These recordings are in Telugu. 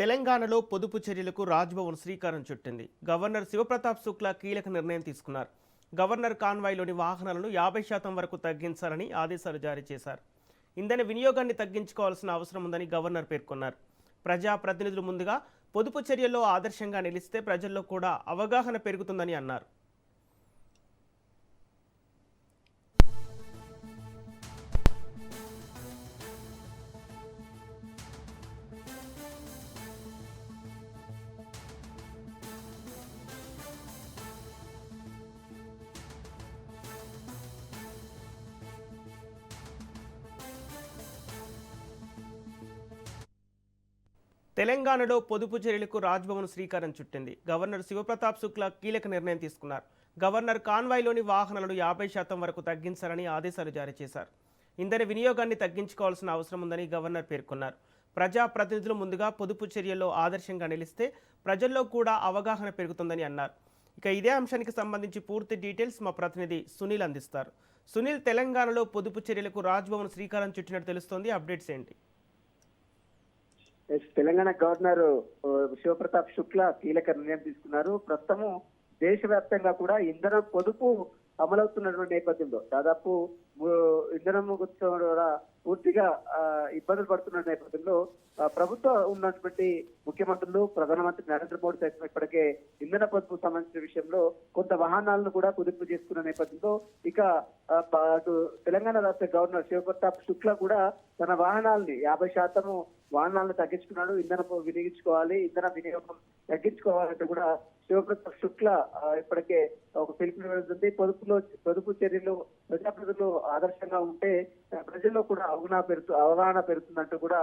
తెలంగాణలో పొదుపు చర్యలకు రాజ్భవన్ శ్రీకారం చుట్టింది. గవర్నర్ శివప్రతాప్ శుక్లా కీలక నిర్ణయం తీసుకున్నారు. గవర్నర్ కాన్వాయ్లోని వాహనాలను 50% వరకు తగ్గించాలని ఆదేశాలు జారీ చేశారు. ఇంధన వినియోగాన్ని తగ్గించుకోవాల్సిన అవసరం ఉందని గవర్నర్ పేర్కొన్నారు. ప్రజాప్రతినిధులు ముందుగా పొదుపు చర్యల్లో ఆదర్శంగా నిలిస్తే ప్రజల్లో కూడా అవగాహన పెరుగుతుందని అన్నారు. తెలంగాణలో పొదుపు చర్యలకు రాజ్భవన్ శ్రీకారం చుట్టింది. గవర్నర్ శివప్రతాప్ శుక్లా కీలక నిర్ణయం తీసుకున్నారు. గవర్నర్ కాన్వాయ్లోని వాహనాలను 50% వరకు తగ్గించాలని ఆదేశాలు జారీ చేశారు. ఇంధన వినియోగాన్ని తగ్గించుకోవాల్సిన అవసరం ఉందని గవర్నర్ పేర్కొన్నారు. ప్రజాప్రతినిధులు ముందుగా పొదుపు చర్యల్లో ఆదర్శంగా నిలిస్తే ప్రజల్లో కూడా అవగాహన పెరుగుతుందని అన్నారు. ఇక ఇదే అంశానికి సంబంధించి పూర్తి డీటెయిల్స్ మా ప్రతినిధి సునీల్ అందిస్తారు. సునీల్, తెలంగాణలో పొదుపు చర్యలకు రాజ్భవన్ శ్రీకారం చుట్టినట్టు తెలుస్తోంది. అప్డేట్స్ ఏంటి? తెలంగాణ గవర్నర్ శివప్రతాప్ శుక్లా కీలక నిర్ణయం తీసుకున్నారు. ప్రస్తుతము దేశవ్యాప్తంగా కూడా ఇంధనం పొదుపు అమలవుతున్నటువంటి నేపథ్యంలో దాదాపు ఇంధనం కూడా పూర్తిగా ఇబ్బందులు పడుతున్న నేపథ్యంలో ప్రభుత్వం ఉన్నటువంటి ముఖ్యమంత్రులు, ప్రధానమంత్రి నరేంద్ర మోడీ సైతం ఇప్పటికే ఇంధన పొదుపు సంబంధించిన విషయంలో కొంత వాహనాలను కూడా కుదుపు చేసుకున్న నేపథ్యంలో ఇక అటు తెలంగాణ రాష్ట్ర గవర్నర్ శివప్రతాప్ శుక్లా కూడా తన వాహనాలని 50% వాహనాలను తగ్గించుకున్నాడు. ఇంధనం వినియోగించుకోవాలి, ఇంధన వినియోగం తగ్గించుకోవాలంటే కూడా శివప్రతాప్ శుక్లా ఇప్పటికే ఒక పిలుపునివ్వడం. పొదుపు చర్యలు ప్రజాప్రతినిధులు ఆదర్శంగా ఉంటే ప్రజల్లో కూడా అవగాహన పెరుగుతుందంటూ కూడా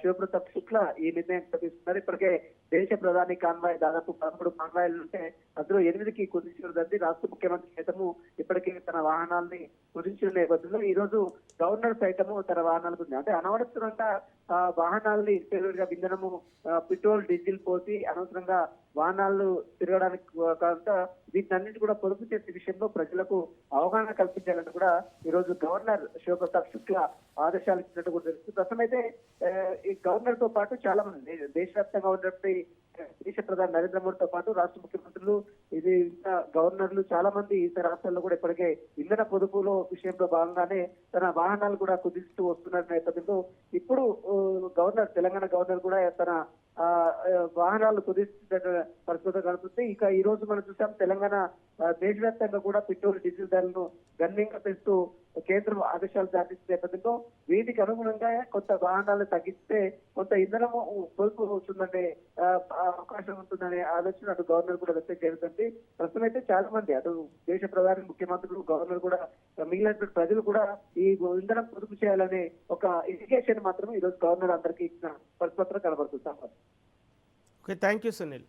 శివప్రతాప్ శుక్లా ఈ నిర్ణయం తీసుకున్నారు. ఇప్పటికే దేశ ప్రధాని కాన్వాయ్ దాదాపు 13 కాన్వాయ్లు ఉంటే అందులో 8కి కుదించడం. రాష్ట్ర ముఖ్యమంత్రి సైతము ఇప్పటికే తన వాహనాల్ని కుదించిన నేపథ్యంలో ఈ రోజు గవర్నర్ సైతము తన వాహనాలకు అంటే అనవసరంగా వాహనాలని ఇంధనము పెట్రోల్, డీజిల్ పోసి అనవసరంగా వాహనాలు తిరగడానికి కాక వీటన్నిటి కూడా పొదుపు చేసే విషయంలో ప్రజలకు అవగాహన కల్పించాలంటూ కూడా ఈ రోజు గవర్నర్ శివప్రతాప్ శుక్లా ఆదేశాలు ఇచ్చినట్టు కూడా తెలుస్తుంది. ప్రస్తుతం అయితే ఈ గవర్నర్ తో పాటు చాలా మంది దేశవ్యాప్తంగా ఉన్నటువంటి దేశ ప్రధాని నరేంద్ర మోడీతో పాటు రాష్ట్ర ముఖ్యమంత్రులు, గవర్నర్లు చాలా మంది ఇతర రాష్ట్రాల్లో కూడా ఇప్పటికే ఇంధన పొదుపులో విషయంలో భాగంగానే తన వాహనాలు కూడా కుదిస్తూ వస్తున్న నేపథ్యంలో ఇప్పుడు తెలంగాణ గవర్నర్ కూడా తన వాహనాలు కుదిస్తున్న పరిస్థితి కనిపిస్తే ఇక ఈ రోజు మనం చూసాం తెలంగాణ దేశవ్యాప్తంగా కూడా పెట్రోల్, డీజిల్ ధరలను గణనీయంగా పెంచుతూ కేంద్రం ఆదేశాలు జారీ నేపథ్యంలో వీటికి అనుగుణంగా కొంత వాహనాలు తగ్గిస్తే కొంత ఇంధనము పొదుపు అవుతుందనే అవకాశం ఉంటుందనే ఆలోచన అటు గవర్నర్ కూడా వ్యక్తం చేస్తుంది. ప్రస్తుతం అయితే చాలా మంది అటు దేశ ప్రధాని, ముఖ్యమంత్రులు, గవర్నర్ కూడా మిగిలిన ప్రజలు కూడా ఈ ఇంధనం పొదుపు చేయాలనే ఒక ఇండికేషన్ మాత్రం ఈ రోజు గవర్నర్ అందరికీ ఇచ్చిన పరిస్థితులు కనబడుతుంది. Okay, thank you Sunil.